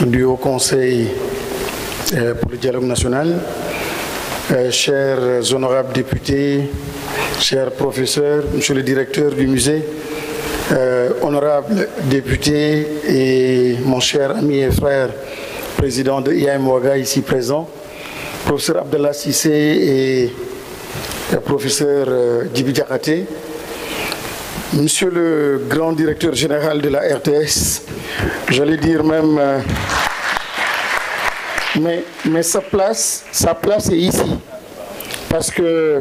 du Haut Conseil pour le dialogue national, chers honorables députés, chers professeurs, monsieur le directeur du musée, honorables députés et mon cher ami et frère, président de IAM Ouaga ici présent, professeur Abdallah Sissé et professeur Djibi Diakhaté, monsieur le grand directeur général de la RTS, j'allais dire même, mais sa place est ici, parce que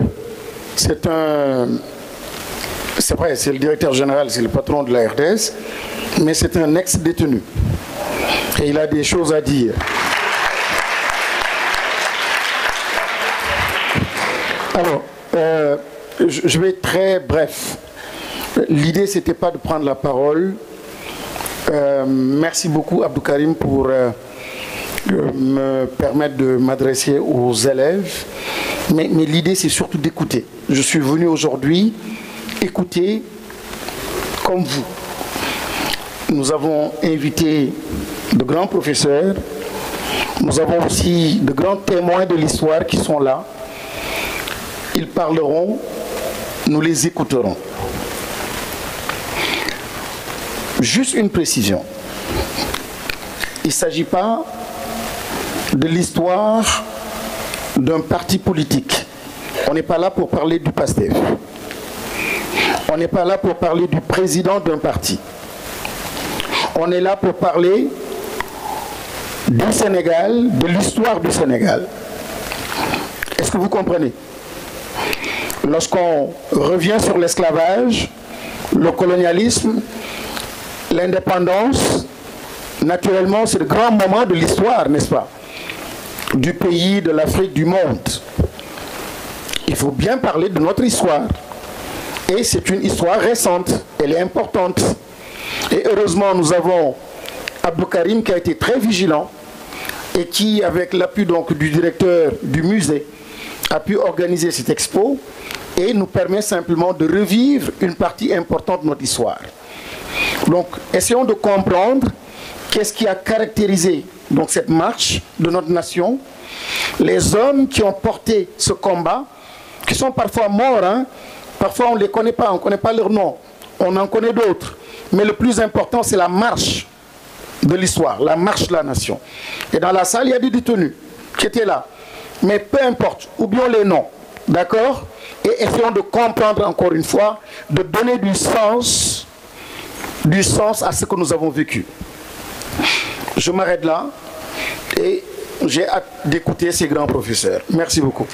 c'est vrai, c'est le directeur général, c'est le patron de la RTS, mais c'est un ex-détenu. Et il a des choses à dire. Alors, je vais être très bref. L'idée, ce n'était pas de prendre la parole. Merci beaucoup, Abdou Karim, pour me permettre de m'adresser aux élèves. Mais l'idée, c'est surtout d'écouter. Je suis venu aujourd'hui écouter comme vous. Nous avons invité de grands professeurs. Nous avons aussi de grands témoins de l'histoire qui sont là. Ils parleront, nous les écouterons. Juste une précision. Il ne s'agit pas de l'histoire d'un parti politique. On n'est pas là pour parler du PASTEF. On n'est pas là pour parler du président d'un parti. On est là pour parler du Sénégal, de l'histoire du Sénégal. Est-ce que vous comprenez? Lorsqu'on revient sur l'esclavage, le colonialisme, l'indépendance, naturellement, c'est le grand moment de l'histoire, n'est-ce pas? Du pays, de l'Afrique, du monde. Il faut bien parler de notre histoire. Et c'est une histoire récente, elle est importante. Et heureusement, nous avons Abdou Karim qui a été très vigilant et qui, avec l'appui donc du directeur du musée, a pu organiser cette expo et nous permet simplement de revivre une partie importante de notre histoire. Donc, essayons de comprendre qu'est-ce qui a caractérisé donc, cette marche de notre nation, les hommes qui ont porté ce combat, qui sont parfois morts, hein. Parfois on ne les connaît pas, on ne connaît pas leur nom, on en connaît d'autres. Mais le plus important, c'est la marche de l'histoire, la marche de la nation. Et dans la salle, il y a des détenus qui étaient là. Mais peu importe, oublions les noms, d'accord? Et essayons de comprendre encore une fois, de donner du sens à ce que nous avons vécu. Je m'arrête là et j'ai hâte d'écouter ces grands professeurs. Merci beaucoup.